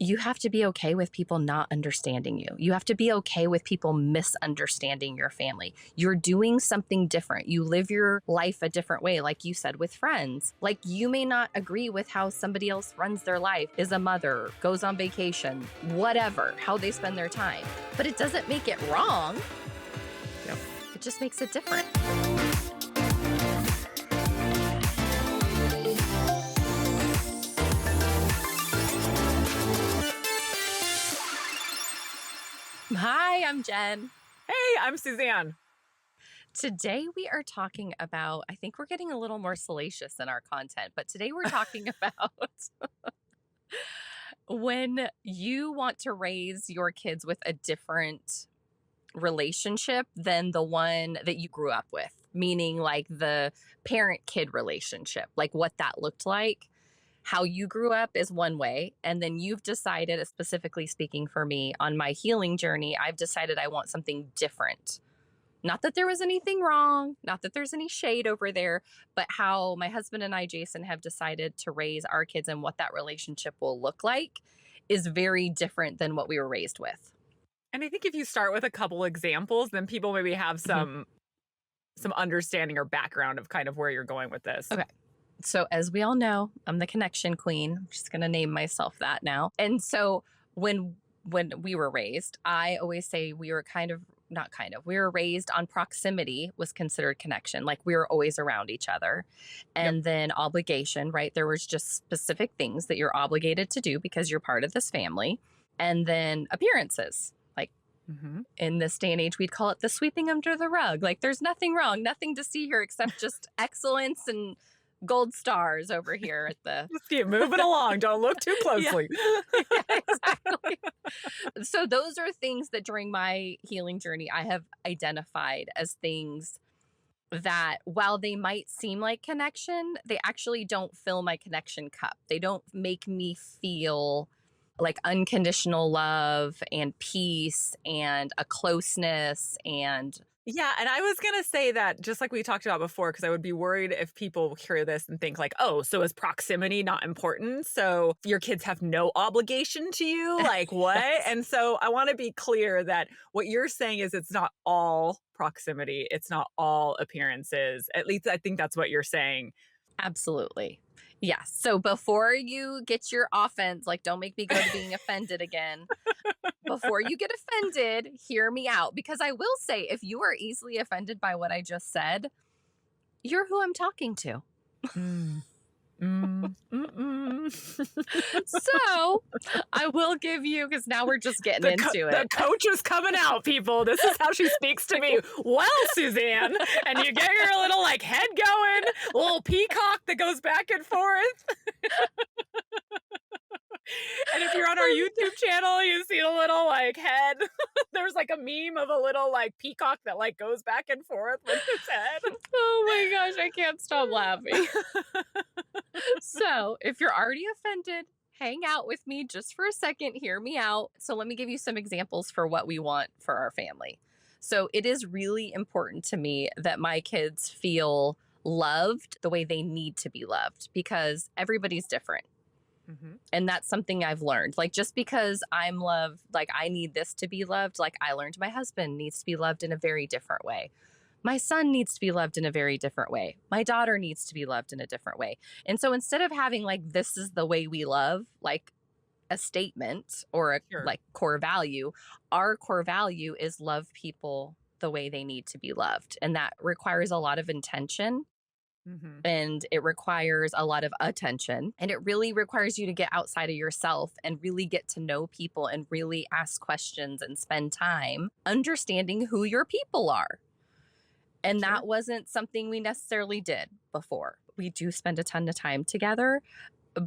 you have to be okay with people not understanding you. You have to be okay with people misunderstanding your family. You're doing something different. You live your life a different way, like you said, with friends. Like, you may not agree with how somebody else runs their life, is a mother, goes on vacation, whatever, how they spend their time. But it doesn't make it wrong. Yep. It just makes it different. Hi, I'm Jen. Hey, I'm Suzanne. Today we are talking about, I think we're getting a little more salacious in our content, but today we're talking about when you want to raise your kids with a different relationship than the one that you grew up with, meaning like the parent-kid relationship, like what that looked like. How you grew up is one way, and then you've decided, specifically speaking for me, on my healing journey, I've decided I want something different. Not that there was anything wrong, not that there's any shade over there, but how my husband and I, Jason, have decided to raise our kids and what that relationship will look like is very different than what we were raised with. And I think if you start with a couple examples, then people maybe have some understanding or background of kind of where you're going with this. Okay. So as we all know, I'm the connection queen. I'm just going to name myself that now. And so when we were raised, I always say we were we were raised on proximity was considered connection. Like, we were always around each other. And then obligation, right? There was just specific things that you're obligated to do because you're part of this family. And then appearances. Like, in this day and age, we'd call it the sweeping under the rug. Like, there's nothing wrong, nothing to see here except just excellence and gold stars over here at the... Just keep moving along. Don't look too closely. Yeah, exactly. So those are things that during my healing journey, I have identified as things that, while they might seem like connection, they actually don't fill my connection cup. They don't make me feel like unconditional love and peace and a closeness and... Yeah, and I was going to say that, just like we talked about before, because I would be worried if people hear this and think like, oh, so is proximity not important? So your kids have no obligation to you? Like, what? Yes. And so I want to be clear that what you're saying is it's not all proximity. It's not all appearances. At least I think that's what you're saying. Absolutely. Yes. So before you get your offense, like, don't make me go to being offended again. Before you get offended, hear me out. Because I will say, if you are easily offended by what I just said, you're who I'm talking to. So I will give you, because now we're just getting into it. The coach is coming out, people. This is how she speaks to me. Well, Suzanne, and you get your little like head going, a little peacock that goes back and forth. And if you're on our YouTube channel, you see a little like head. There's like a meme of a little like peacock that like goes back and forth with its head. Oh my gosh, I can't stop laughing. So if you're already offended, hang out with me just for a second, hear me out. So let me give you some examples for what we want for our family. So it is really important to me that my kids feel loved the way they need to be loved, because everybody's different. And that's something I've learned. Like, just because I'm loved, like I need this to be loved, like I learned my husband needs to be loved in a very different way. My son needs to be loved in a very different way. My daughter needs to be loved in a different way. And so instead of having like, this is the way we love, like a statement or a like core value, our core value is love people the way they need to be loved. And that requires a lot of intention. And it requires a lot of attention, and it really requires you to get outside of yourself and really get to know people and really ask questions and spend time understanding who your people are. And that wasn't something we necessarily did before. We do spend a ton of time together,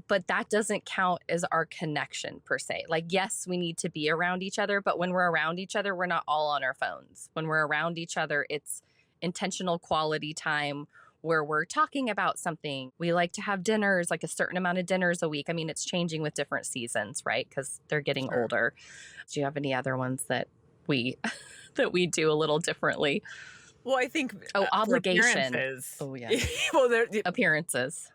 but that doesn't count as our connection per se. Like, yes, we need to be around each other, but when we're around each other, we're not all on our phones. When we're around each other, it's intentional quality time where we're talking about something. We like to have dinners, like a certain amount of dinners a week. I mean, it's changing with different seasons, right? Because they're getting older. Do you have any other ones that we do a little differently? Well, I think obligation. Oh yeah. Well, appearances.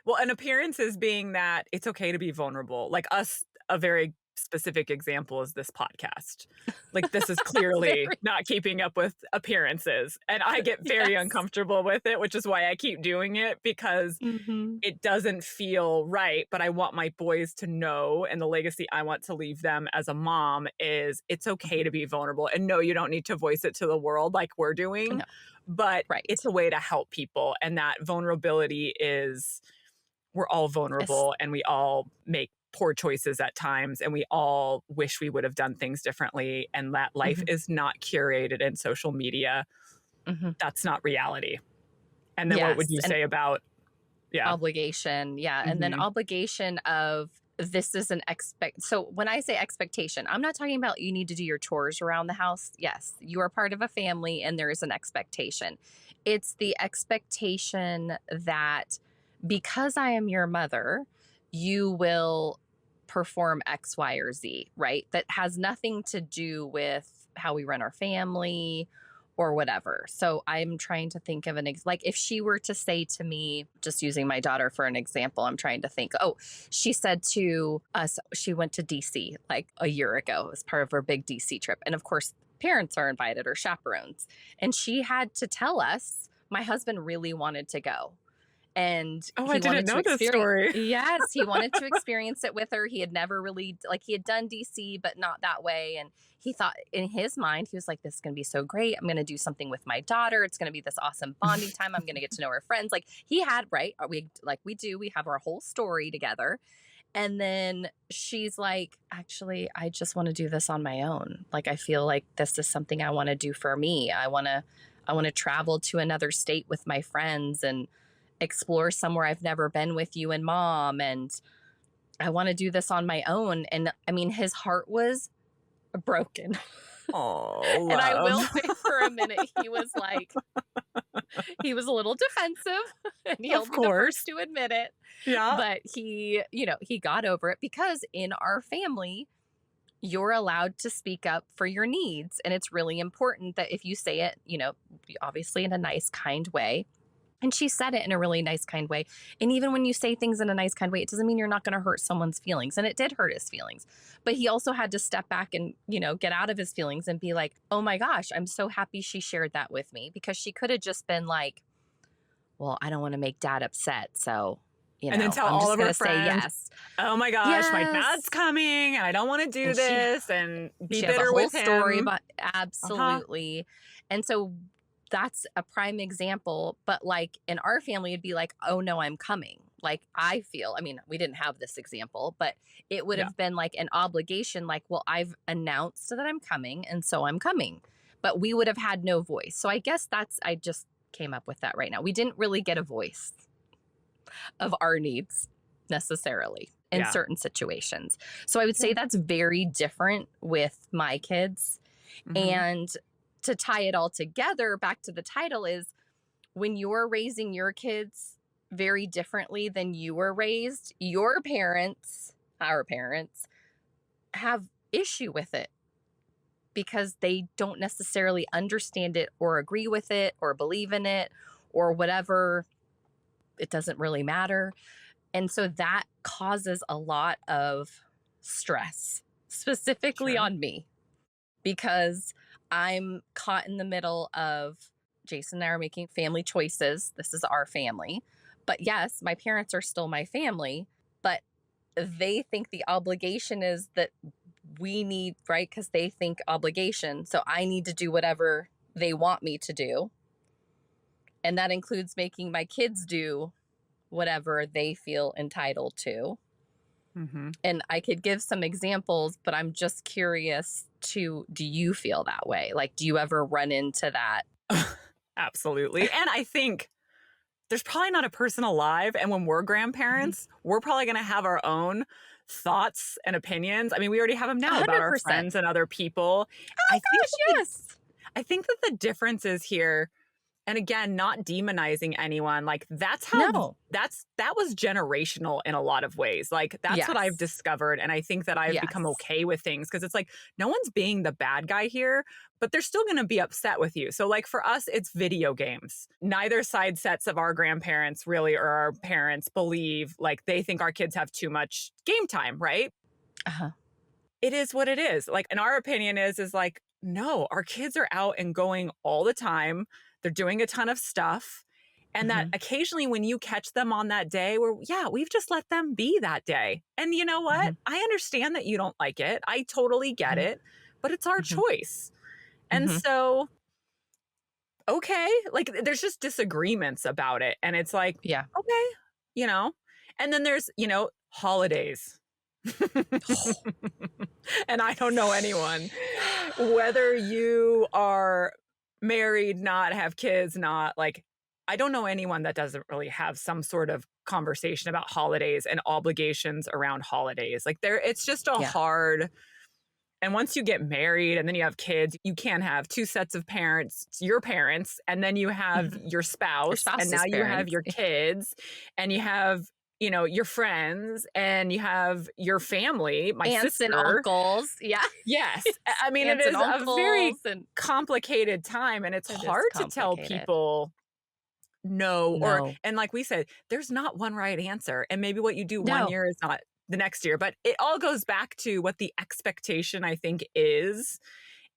Well, and appearances being that it's okay to be vulnerable. Like us a very specific example is this podcast. Like, this is clearly Very, not keeping up with appearances, and I get very yes. uncomfortable with it, which is why I keep doing it, because Mhm. it doesn't feel right, but I want my boys to know, and the legacy I want to leave them as a mom is it's okay Mhm. to be vulnerable. And no, you don't need to voice it to the world like we're doing, No, but it's right. a way to help people. And that vulnerability is we're all It's vulnerable and we all make poor choices at times and we all wish we would have done things differently. And that life mhm, is not curated in social media. mhm. That's not reality. And then what would Yes, you and say about, yeah. obligation, yeah, and then Hmm. obligation of this is an so when I say expectation, I'm not talking about you need to do your chores around the house. Yes, you are part of a family and there is an expectation. It's the expectation that because I am your mother, you will perform X, Y, or Z, right? That has nothing to do with how we run our family or whatever. So I'm trying to think of like if she were to say to me, just using my daughter for an example, I'm trying to think, oh, she said to us, she went to DC like a year ago as part of her big DC trip. And of course, parents are invited or chaperones. And she had to tell us, my husband really wanted to go and Oh, I he didn't wanted to know this experience. story. Yes, he wanted to experience it with her. He had never really like he had done DC but not that way, and he thought in his mind he was like, this is going to be so great. I'm going to do something with my daughter. It's going to be this awesome bonding time. I'm going to get to know her friends. Like he had, right, we like we have our whole story together. And then she's like, actually, I just want to do this on my own. Like I feel like this is something I want to do for me. I want to travel to another state with my friends and explore somewhere I've never been with you and mom. And I want to do this on my own. And I mean, his heart was broken. Oh, And I will love. say for a minute, he was like, he was a little defensive and he'll Of be the first course. to admit it. Yeah. But he got over it because in our family, you're allowed to speak up for your needs. And it's really important that if you say it, obviously in a nice, kind way. And she said it in a really nice, kind way. And even when you say things in a nice, kind way, it doesn't mean you're not going to hurt someone's feelings. And it did hurt his feelings. But he also had to step back and, get out of his feelings and be like, oh my gosh, I'm so happy she shared that with me. Because she could have just been like, well, I don't want to make dad upset. So, And then tell I'm all just of going her to say friends, yes. "Oh my gosh, my dad's Yes. coming and I don't wanna do And she this," and be She has a bitter whole with story him. about Uh-huh. absolutely. And so that's a prime example. But like in our family, it'd be like, oh no, I'm coming. Like I feel, I mean, we didn't have this example, but it would Yeah. have been like an obligation, like, well, I've announced that I'm coming, and so I'm coming. But we would have had no voice. So I guess I just came up with that right now. We didn't really get a voice of our needs necessarily in Yeah. certain situations. So I would Yeah. say that's very different with my kids. Mhm. And to tie it all together, back to the title is when you're raising your kids very differently than you were raised, your parents, our parents, have issue with it because they don't necessarily understand it or agree with it or believe in it or whatever. It doesn't really matter. And so that causes a lot of stress, specifically Sure. on me, because I'm caught in the middle of Jason and I are making family choices. This is our family. But yes, my parents are still my family, but they think the obligation is that we need, right? Because they think obligation. So I need to do whatever they want me to do. And that includes making my kids do whatever they feel entitled to. Mhm. And I could give some examples, but I'm just curious do you feel that way? Like, do you ever run into that? Absolutely, and I think there's probably not a person alive, and when we're Mhm. grandparents, we're probably gonna have our own thoughts and opinions. I mean, we already have them now about our 100%. friends and other people. Oh I think gosh, that the yes. I think that the difference is here, and again, not demonizing anyone, like, No. that was generational in a lot of ways, like, that's what I've Yes. discovered, and I think that I've become Yes. okay with things because it's like, no one's being the bad guy here, but they're still gonna be upset with you, so, like, for us, it's video games. Neither side sets of our grandparents really or our parents believe like, they think our kids have too much game time, right? Uh-huh. It is what it is. Like, and our opinion is like, no, our kids are out and going all the time. They're doing a ton of stuff. And that Mhm. occasionally when you catch them on that day where, yeah, we've just let them be that day. And you know what? Mhm. I understand that you don't like it. I totally get Mhm. it, but it's our Mhm. choice. And Mhm. so, okay, like there's just disagreements about it. And it's like, Yeah. okay, you know, and then there's, holidays. And I don't know anyone, whether you are married, not have kids, not like, I don't know anyone that doesn't really have some sort of conversation about holidays and obligations around holidays. Like it's just a Yeah. hard, and once you get married and then you have kids, you can't have two sets of parents, it's your parents, and then you have Mhm. your Your spouse, and now spouse's you have parents. your kids, and you have, your friends, and you have your family, my Aunts and sister. uncles. Yeah. Yes. I mean, it Aunts and is a very uncles, and complicated time, and it's it is hard to tell complicated. people no, No. and like we said, there's not one right answer, and maybe what you do one No. year is not the next year, but it all goes back to what the expectation, I think, is.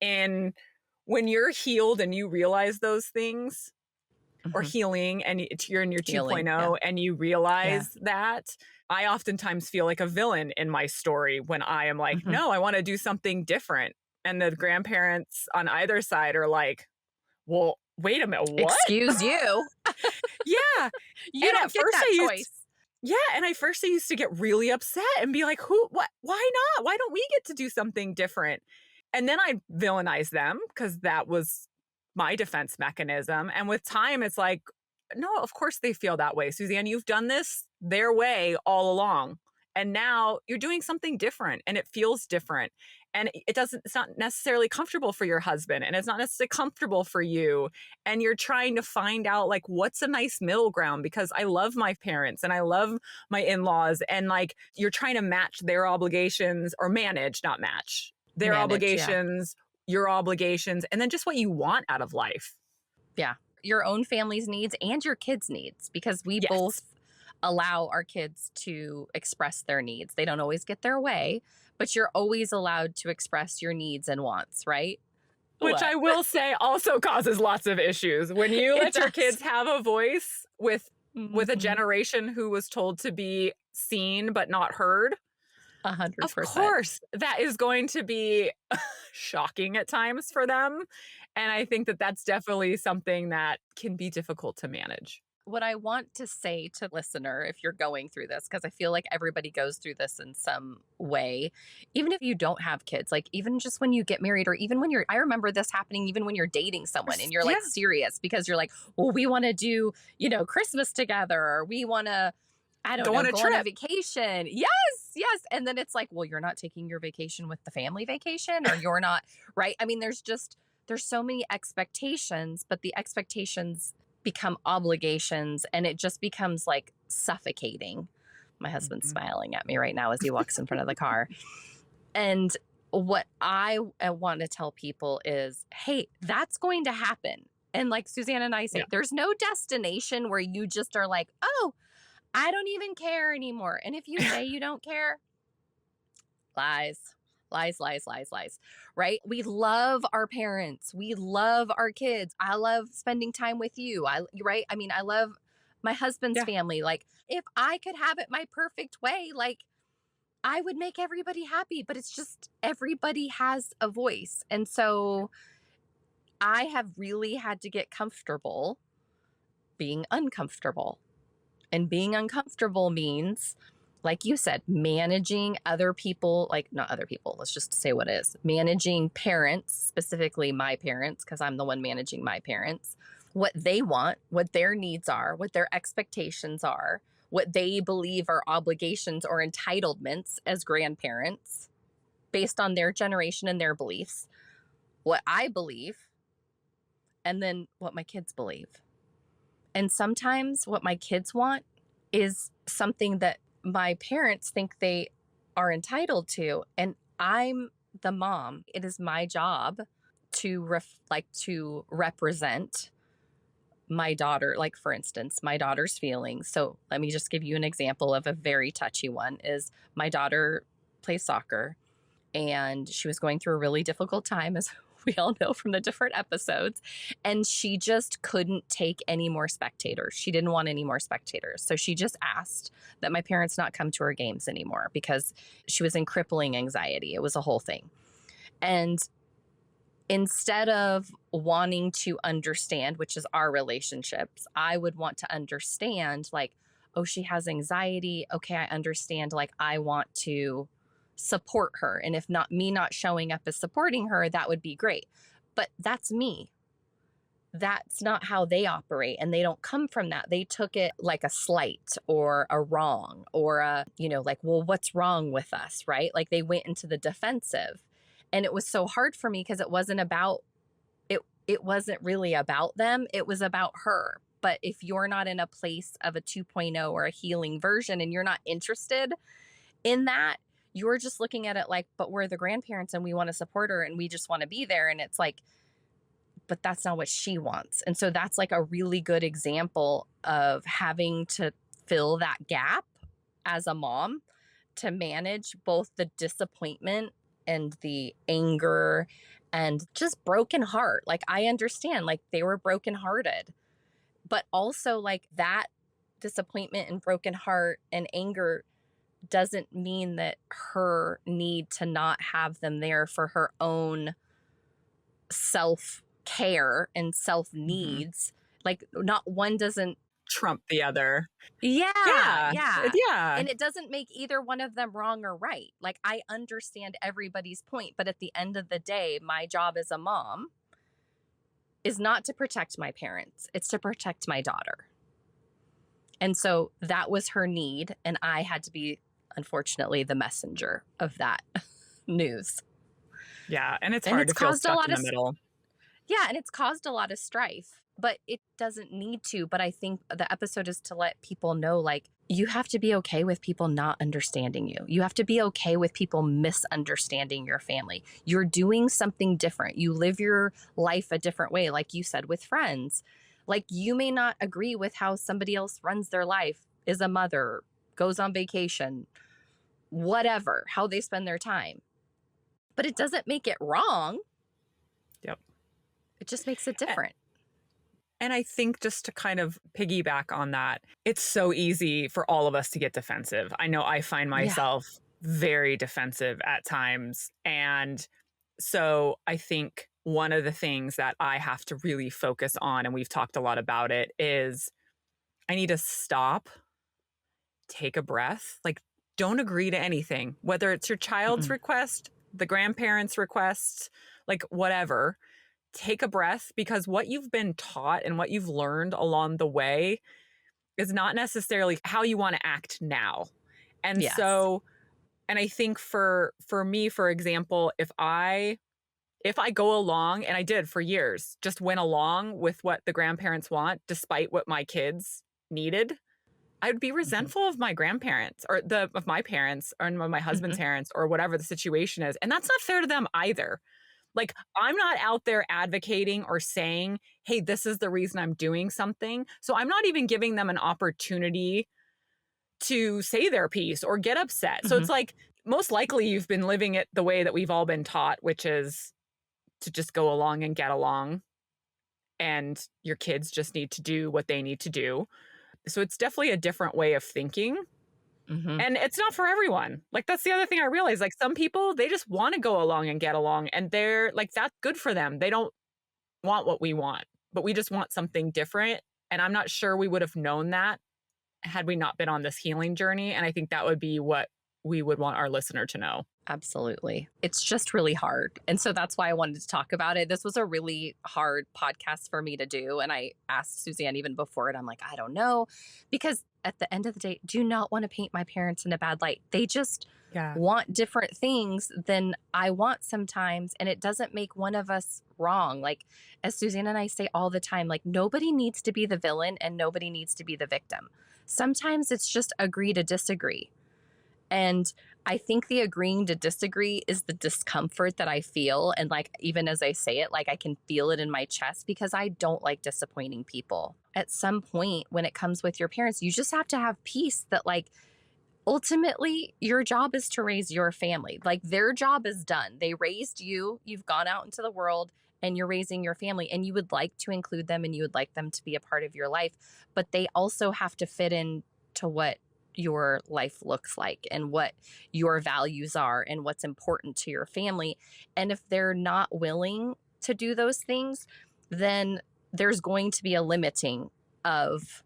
And when you're healed and you realize those things, or Mhm. healing, and you're in your Healing. Yeah. 2.0 and you Yeah. realize that, I oftentimes feel like a villain in my story when I am like, Mhm. no, I want to do something different. And the grandparents on either side are like, well, wait a minute, what? Excuse you. Yeah. You And don't at get first that I used choice. yeah, and I first I used to get really upset and be like, "Who what why not? Why don't we get to do something different?" And then I villainize them because that was my defense mechanism, and with time, it's like, "No, of course they feel that way, Suzanne. You've done this their way all along, and now you're doing something different, and it feels different, and it's not necessarily comfortable for your husband, and it's not necessarily comfortable for you, and you're trying to find out like what's a nice middle ground because I love my parents and I love my in-laws, and like you're trying to match their obligations or manage, not match their Manage. Yeah. obligations, your obligations, and then just what you want out of life. Yeah. Your own family's needs and your kids' needs, because we Yes. both allow our kids to express their needs. They don't always get their way, but you're always allowed to express your needs and wants, right? Which What? I will say also causes lots of issues. When you It let your does. kids have a voice with a Mhm. generation who was told to be seen but not heard, of 100%. course, that is going to be shocking at times for them, and I think that that's definitely something that can be difficult to manage. What I want to say to listener, if you're going through this, because I feel like everybody goes through this in some way, even if you don't have kids, like even just when you get married, or even when I remember this happening even when you're dating someone and you're Yeah, like serious because you're like, well, we want to do, Christmas together, or we want to, I don't go know, on a go on a trip. vacation. Yes, yes. And then it's like, well, you're not taking your vacation with the family vacation, or you're not, right? I mean, there's so many expectations, but the expectations become obligations, and it just becomes like suffocating. My husband's Mhm. smiling at me right now as he walks in front of the car. And what I want to tell people is, hey, that's going to happen. And like Suzanne and I say, Yeah. there's no destination where you just are like, oh, I don't even care anymore. And if you say you don't care, lies. Lies, lies, lies, lies, right? We love our parents. We love our kids. I love spending time with you. Right? I mean, I love my husband's Yeah. family. Like, if I could have it my perfect way, like, I would make everybody happy, but it's just everybody has a voice. And so I have really had to get comfortable being uncomfortable. And being uncomfortable means, like you said, managing other people, like not other people, let's just say what it is, managing parents, specifically my parents, because I'm the one managing my parents, what they want, what their needs are, what their expectations are, what they believe are obligations or entitlements as grandparents based on their generation and their beliefs, what I believe, and then what my kids believe. And sometimes what my kids want is something that my parents think they are entitled to. And I'm the mom. It is my job to to represent my daughter, like for instance, my daughter's feelings. So let me just give you an example of a very touchy one is my daughter play soccer, and she was going through a really difficult time, as we all know from the different episodes. And she just couldn't take any more spectators. She didn't want any more spectators. So she just asked that my parents not come to her games anymore because she was in crippling anxiety. It was a whole thing. And instead of wanting to understand, which is our relationships, I would want to understand, like, oh, she has anxiety. Okay, I understand. Like, I want to support her. And if not me not showing up as supporting her, that would be great. But that's me. That's not how they operate. And they don't come from that. They took it like a slight or a wrong or a, like, well, what's wrong with us, right? Like they went into the defensive. And it was so hard for me because it wasn't about it. It wasn't really about them. It was about her. But if you're not in a place of a 2.0 or a healing version and you're not interested in that, you're just looking at it like, but we're the grandparents and we want to support her and we just want to be there. And it's like, but that's not what she wants. And so that's like a really good example of having to fill that gap as a mom to manage both the disappointment and the anger and just broken heart. Like I understand, like they were brokenhearted, but also like that disappointment and broken heart and anger doesn't mean that her need to not have them there for her own self-care and self-needs. Like not one doesn't trump the other. Yeah. Yeah. And it doesn't make either one of them wrong or right. Like I understand everybody's point, but at the end of the day, my job as a mom is not to protect my parents. It's to protect my daughter. And so that was her need. And I had to be, unfortunately, the messenger of that news. Yeah. And it's hard to feel stuck in the middle. Yeah. And it's caused a lot of strife, but it doesn't need to. But I think the episode is to let people know, like, you have to be okay with people not understanding you. You have to be okay with people misunderstanding your family. You're doing something different. You live your life a different way, like you said, with friends. Like you may not agree with how somebody else runs their life, is a mother, goes on vacation, whatever, how they spend their time. But it doesn't make it wrong. Yep. It just makes it different. And I think just to kind of piggyback on that, it's so easy for all of us to get defensive. I know I find myself very defensive at times. And so I think one of the things that I have to really focus on, and we've talked a lot about it, is I need to stop, take a breath, like don't agree to anything, whether it's your child's request, the grandparents' request, like whatever. Take a breath, because what you've been taught and what you've learned along the way is not necessarily how you want to act now. And so, and I think for me, for example, if I go along, and I did for years, just went along with what the grandparents want, despite what my kids needed, I would be resentful of my grandparents or of my parents or my husband's parents or whatever the situation is. And that's not fair to them either. Like, I'm not out there advocating or saying, hey, this is the reason I'm doing something. So I'm not even giving them an opportunity to say their piece or get upset. So it's like, most likely you've been living it the way that we've all been taught, which is to just go along and get along. And your kids just need to do what they need to do. So it's definitely a different way of thinking. And it's not for everyone. Like, that's the other thing I realized. Like, some people, they just want to go along and get along, and they're like, that's good for them. They don't want what we want, but we just want something different. And I'm not sure we would have known that had we not been on this healing journey. And I think that would be what we would want our listener to know. Absolutely. It's just really hard. And so that's why I wanted to talk about it. This was a really hard podcast for me to do. And I asked Suzanne even before it, I'm like, I don't know. Because at the end of the day, do not want to paint my parents in a bad light. They just want different things than I want sometimes. And it doesn't make one of us wrong. Like, as Suzanne and I say all the time, like, nobody needs to be the villain and nobody needs to be the victim. Sometimes it's just agree to disagree. And I think the agreeing to disagree is the discomfort that I feel. And like, even as I say it, like I can feel it in my chest because I don't like disappointing people. At some point when it comes with your parents, you just have to have peace that like, ultimately, your job is to raise your family. Like their job is done. They raised you, you've gone out into the world and you're raising your family and you would like to include them and you would like them to be a part of your life, but they also have to fit in to what your life looks like and what your values are and what's important to your family. And if they're not willing to do those things, then there's going to be a limiting of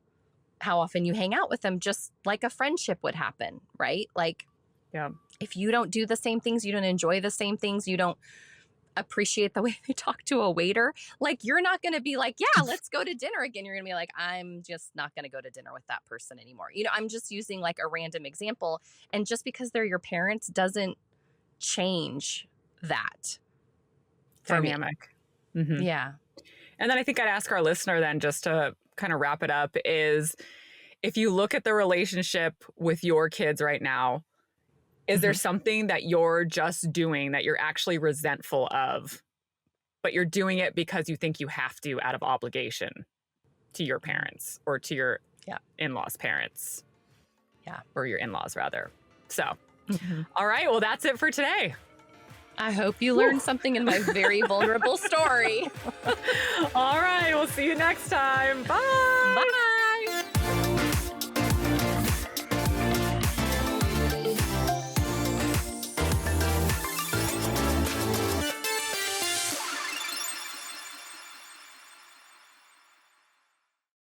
how often you hang out with them, just like a friendship would happen, right? Like, Yeah. if you don't do the same things, you don't enjoy the same things, you don't appreciate the way they talk to a waiter, like, you're not going to be like, yeah, let's go to dinner again. You're going to be like, I'm just not going to go to dinner with that person anymore. I'm just using like a random example. And just because they're your parents doesn't change that for me. Dynamic. Mm-hmm. Yeah. And then I think I'd ask our listener then, just to kind of wrap it up, is if you look at the relationship with your kids right now, is there something that you're just doing that you're actually resentful of, but you're doing it because you think you have to out of obligation to your parents or to your in-laws' parents? Yeah. Or your in-laws, rather. So, all right. Well, that's it for today. I hope you learned something in my very vulnerable story. All right. We'll see you next time. Bye. Bye.